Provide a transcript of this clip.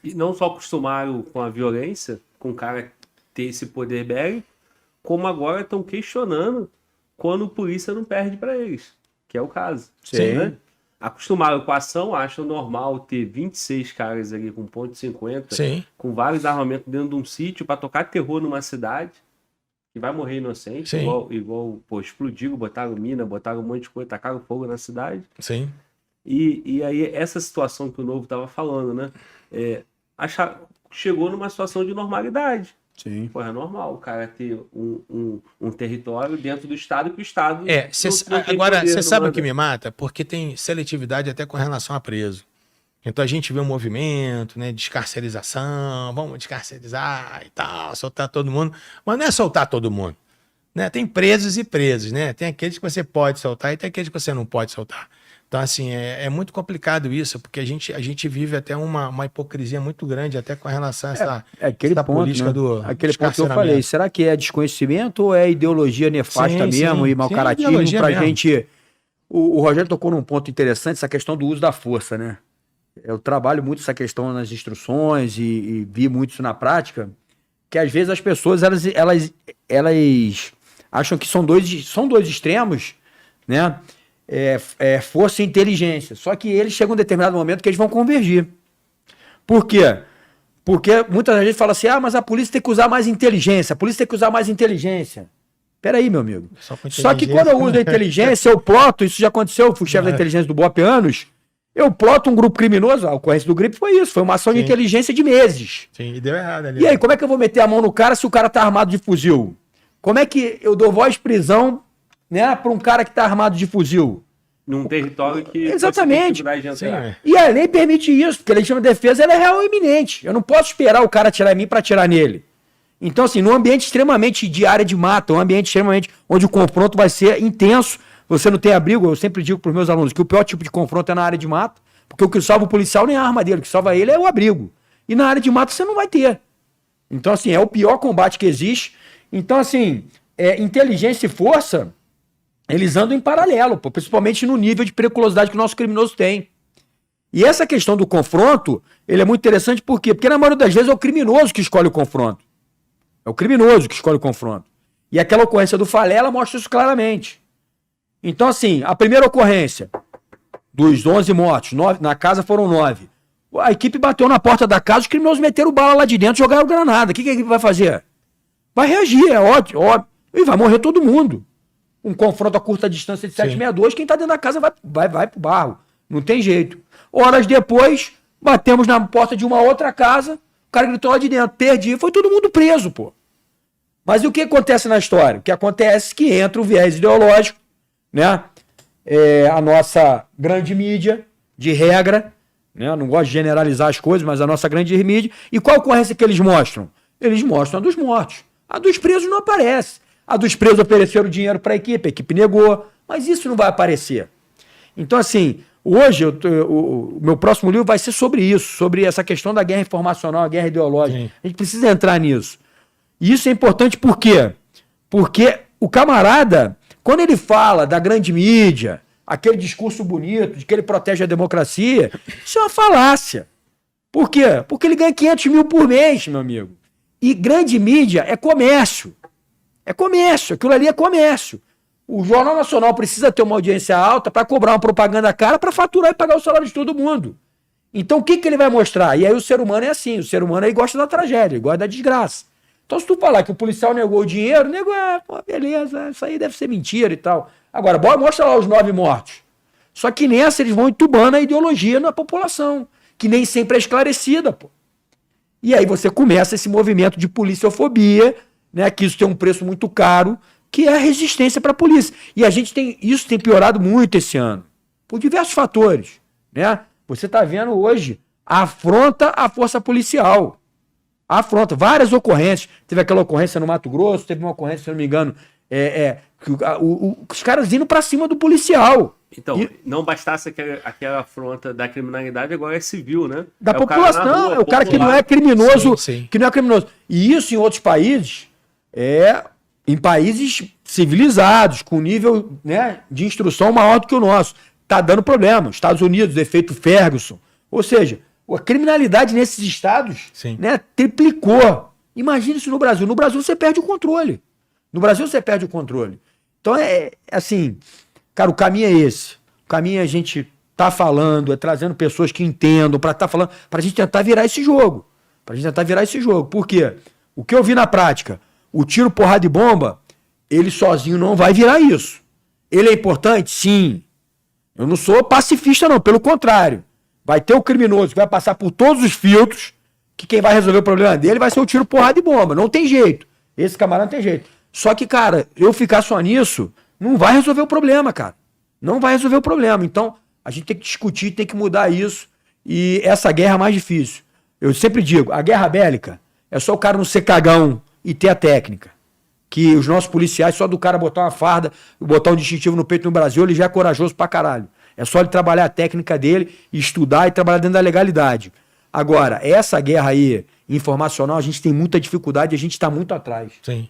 E não só acostumaram com a violência, com o cara ter esse poder bélico, como agora estão questionando quando a polícia não perde para eles, que é o caso. Sim. Né? Acostumaram com a ação, acham normal ter 26 caras ali com .50, Sim. com vários armamentos dentro de um sítio para tocar terror numa cidade que vai morrer inocente, Sim. igual pô, explodiram, botaram mina, botaram um monte de coisa, tacaram fogo na cidade. Sim. E aí essa situação que o Novo estava falando, né? Chegou numa situação de normalidade. Sim. Pô, é normal o cara ter um território dentro do Estado que o Estado. Agora, você sabe o que me mata? Porque tem seletividade até com relação a preso. Então a gente vê um movimento, né, de descarcerização, vamos descarcerizar e tal, soltar todo mundo. Mas não é soltar todo mundo. Né? Tem presos e presos, né? Tem aqueles que você pode soltar e tem aqueles que você não pode soltar. Então, assim, é muito complicado isso, porque a gente vive até uma hipocrisia muito grande, até com relação a essa ponto, política, né? Aquele ponto que eu falei, será que é desconhecimento ou é ideologia nefasta mesmo e mau caratismo pra gente... O Rogério tocou num ponto interessante, essa questão do uso da força, né? Eu trabalho muito essa questão nas instruções e vi muito isso na prática, que às vezes as pessoas, elas acham que são dois extremos, né? Força e inteligência. Só que eles chegam a um determinado momento que eles vão convergir. Por quê? Porque muita gente fala assim, mas a polícia tem que usar mais inteligência, a polícia tem que usar mais inteligência. Peraí, meu amigo. Só que quando eu uso a inteligência, eu ploto, isso já aconteceu, eu fui chefe da inteligência do BOP anos, eu ploto um grupo criminoso, a ocorrência do GRIP foi isso, foi uma ação de inteligência de meses. Sim, e deu errado ali. E aí, como é que eu vou meter a mão no cara se o cara tá armado de fuzil? Como é que eu dou voz de prisão, né, para um cara que tá armado de fuzil? Num território que... Exatamente. Sim, e a lei permite isso, porque a legítima defesa ela é real e iminente. Eu não posso esperar o cara atirar em mim para atirar nele. Então, assim, num ambiente extremamente de área de mata, um ambiente extremamente onde o confronto vai ser intenso, você não tem abrigo, eu sempre digo para os meus alunos que o pior tipo de confronto é na área de mata, porque o que salva o policial nem é a arma dele, o que salva ele é o abrigo. E na área de mata você não vai ter. Então, assim, é o pior combate que existe. Então, assim, inteligência e força, eles andam em paralelo, pô, principalmente no nível de periculosidade que o nosso criminoso tem. E essa questão do confronto, ele é muito interessante por quê? Porque na maioria das vezes é o criminoso que escolhe o confronto. É o criminoso que escolhe o confronto. E aquela ocorrência do Falé, ela mostra isso claramente. Então, assim, a primeira ocorrência, dos 11 mortos, na casa foram 9. A equipe bateu na porta da casa, os criminosos meteram bala lá de dentro, jogaram granada. O que a equipe vai fazer? Vai reagir, é óbvio. E vai morrer todo mundo. Um confronto a curta distância de 762, quem tá dentro da casa vai pro barro. Não tem jeito. Horas depois, batemos na porta de uma outra casa, o cara gritou lá de dentro, perdi, foi todo mundo preso, pô. Mas e o que acontece na história? O que acontece é que entra o viés ideológico, né? A nossa grande mídia, de regra, né? Eu não gosto de generalizar as coisas, mas a nossa grande mídia. E qual a ocorrência que eles mostram? Eles mostram a dos mortos. A dos presos não aparece. A dos presos ofereceram dinheiro para a equipe negou, mas isso não vai aparecer. Então, assim, hoje o meu próximo livro vai ser sobre isso, sobre essa questão da guerra informacional, a guerra ideológica. Sim. A gente precisa entrar nisso. E isso é importante por quê? Porque o camarada, quando ele fala da grande mídia, aquele discurso bonito de que ele protege a democracia, isso é uma falácia. Por quê? Porque ele ganha 500 mil por mês, meu amigo. E grande mídia é comércio. É comércio, aquilo ali é comércio. O Jornal Nacional precisa ter uma audiência alta para cobrar uma propaganda cara para faturar e pagar o salário de todo mundo. Então o que ele vai mostrar? E aí o ser humano é assim, o ser humano aí gosta da tragédia, gosta da desgraça. Então se tu falar que o policial negou o dinheiro, negou, pô, beleza, isso aí deve ser mentira e tal. Agora, mostra lá os 9 mortos. Só que nessa eles vão entubando a ideologia na população, que nem sempre é esclarecida, pô. E aí você começa esse movimento de policiofobia, né, que isso tem um preço muito caro, que é a resistência para a polícia. E isso tem piorado muito esse ano, por diversos fatores, né? Você está vendo hoje a afronta à força policial. Afronta, várias ocorrências. Teve aquela ocorrência no Mato Grosso, teve uma ocorrência, se não me engano, os caras indo para cima do policial. Então, não bastasse aquela afronta da criminalidade, agora é civil, né? Da população, é o cara que não é criminoso, que não é criminoso. E isso em outros países, em países civilizados, com nível, né, de instrução maior do que o nosso, tá dando problema. Estados Unidos, efeito Ferguson. Ou seja, A criminalidade nesses estados, Sim. né, triplicou. Imagina isso no Brasil. No Brasil você perde o controle. No Brasil você perde o controle. Então assim, cara, o caminho é esse. O caminho é a gente tá falando, é trazendo pessoas que entendam para estar falando, pra gente tentar virar esse jogo. Por quê? O que eu vi na prática, o tiro, porrada e bomba, ele sozinho não vai virar isso. Ele é importante? Sim. Eu não sou pacifista, não. Pelo contrário. Vai ter o criminoso que vai passar por todos os filtros, que quem vai resolver o problema dele vai ser o tiro, porrada e bomba. Não tem jeito. Esse camarada não tem jeito. Só que, cara, eu ficar só nisso não vai resolver o problema, cara. Não vai resolver o problema. Então, a gente tem que discutir, tem que mudar isso. E essa guerra é mais difícil. Eu sempre digo, a guerra bélica é só o cara não ser cagão e ter a técnica. Que os nossos policiais, só do cara botar uma farda, botar um distintivo no peito no Brasil, ele já é corajoso pra caralho. É só ele trabalhar a técnica dele, estudar e trabalhar dentro da legalidade. Agora, essa guerra aí, informacional, a gente tem muita dificuldade e a gente tá muito atrás. Sim.